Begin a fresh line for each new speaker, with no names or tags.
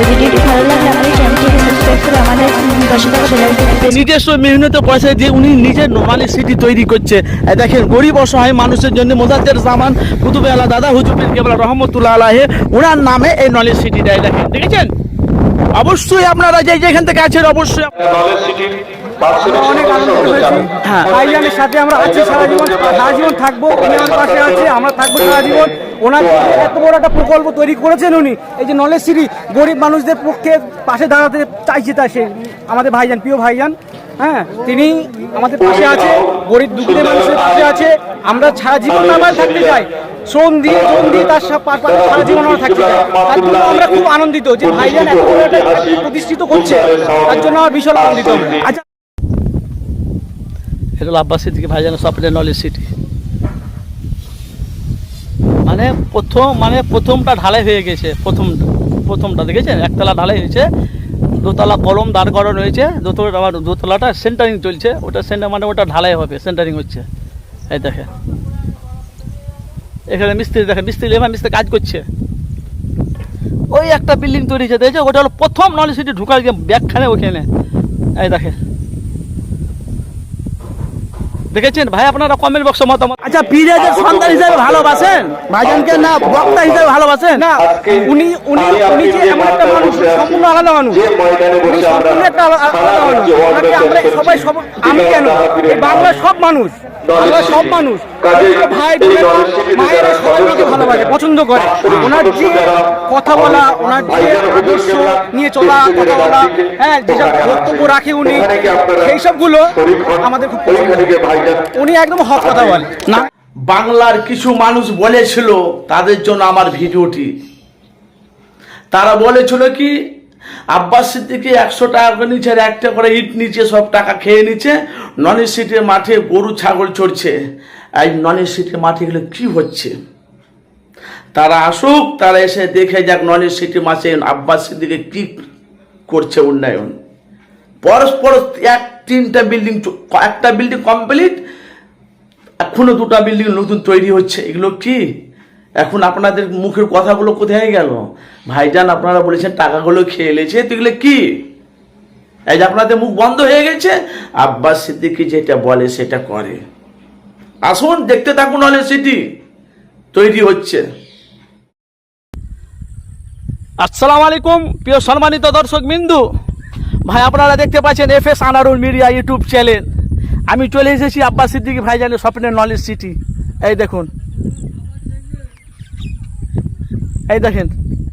ভিডিওটি ভালো লাগলে আমাদের চ্যানেলটিকে সাবস্ক্রাইব করে আমাদের পাশে থাকা বেল আইকনটি প্রেস
নিজস্ব মেহনতে পয়সা দিয়ে উনি নিজের নরমালি সিটি তৈরি করছে। দেখেন গরিব অসহায় মানুষের জন্য মোজাদ্দের জামান কুতুবে আলা দাদা হুজুর কেবলা রহমতুল্লাহ আলাইহি ওনার নামে এই নলেজ সিটিটা দেখেন, দেখেছেন? অবশ্যই আপনারা যেখান থেকে আছেন অবশ্যই
অনেক আনন্দিত হয়েছি। ভাইজানের সাথে আমরা আছি সারা জীবন থাকবো। উনি আমার পাশে আছে, আমরা থাকবো সারা জীবন। ওনার এত বড় একটা প্রকল্প তৈরি করেছেন উনি, এই যে নলেজ সিটি, গরিব মানুষদের পক্ষে পাশে দাঁড়াতে চাইছে। তা সে আমাদের ভাইজান, প্রিয় ভাইজান, হ্যাঁ, তিনি আমাদের পাশে আছে, গরিব দুঃখী মানুষের পাশে আছে। আমরা সারা জীবন আমার থাকতে চাই, শ্রম দিয়ে তার সারা জীবন আমরা থাকতে চাই। তার জন্য আমরা খুব আনন্দিত যে ভাইজান এত বড় একটা প্রতিষ্ঠিত করছে, তার জন্য আমরা ভীষণ আনন্দিত। আচ্ছা,
এটা হলো আব্বাস সিদ্দিকী ভাইজানের স্বপ্নের নলেজ সিটি। প্রথমটা ঢালাই হয়ে গেছে, প্রথমটা দেখেছেন, একতলা ঢালাই হয়েছে, দোতলা কলম দাঁড় করানো হয়েছে, দোতলাটা সেন্টারিং চলছে, ওটা ওটা ঢালাই হবে, সেন্টারিং হচ্ছে। এই দেখেন এখানে মিস্ত্রি, দেখেন মিস্ত্রি কাজ করছে। ওই একটা বিল্ডিং তৈরি হয়েছে, দেখেছে, ওটা হলো প্রথম নলেজ সিটি ঢুকার গিয়ে ব্যাগখানে ওখানে। এই দেখেন, দেখেছেন ভাই? আপনারা কমেন্ট বক্সে মতামত। আচ্ছা, পীরের সন্তান হিসেবে ভালোবাসেন ভাইজানকে না বক্তা হিসেবে ভালোবাসেন?
না, উনি যে এমন একটা মানুষ, সম্পূর্ণ আলাদা মানুষ, উনি সম্পূর্ণ একটা আলাদা মানুষ। ওনাকে আমরা সবাই, আমি কেন, এই বাংলার সব মানুষ, ভাই মায়েরা সবাই ওনাকে ভালোবাসে, পছন্দ করে। ওনার যে কথা বলা, ওনার যে আদর্শ নিয়ে চলা, কথা বলা, হ্যাঁ, যেসব বক্তব্য রাখে উনি, সেই সবগুলো আমাদের খুব পছন্দ। উনি একদম হক কথা বলে না।
বাংলার কিছু মানুষ বলেছিল, তাদের জন্য আমার ভিডিওটি। তারা বলেছিল কি, আব্বাস সিদ্দিকী 100 টাকা করে নিচ্ছে, আর একটা করে ইট নিচে, সব টাকা খেয়ে নিচ্ছে, নলেজ সিটির মাঠে গরু ছাগল চড়ছে। এই নলেজ সিটির মাঠে গেলে কি হচ্ছে? তারা আসুক, তারা এসে দেখে যাক নলেজ সিটির মাঠে আব্বাস সিদ্দিকী কি করছে উন্নয়ন। পরস্পর একটা বিল্ডিং কমপ্লিট, এখনো 2টা বিল্ডিং নতুন তৈরি হচ্ছে। এগুলো কি? এখন আপনাদের মুখের কথাগুলো কোথায় গেল? ভাইজান আপনারা বলেছেন টাকাগুলো খেয়ে এলেছে, তো এগুলো কি? এই যে আপনাদের মুখ বন্ধ হয়ে গেছে। আব্বাস সিদ্দিকী যেটা বলে সেটা করে। আসুন দেখতে থাকুন, নলেজ সিটি তৈরি হচ্ছে। আসসালামু আলাইকুম প্রিয় সম্মানিত দর্শক বিন্দু ভাই, আপনারা দেখতে পাচ্ছেন FS Anarul media YouTube channel. আমি চলে এসেছি আব্বাস সিদ্দিকী ভাইজানের স্বপ্নের নলেজ সিটি। এই দেখুন, এই দেখেন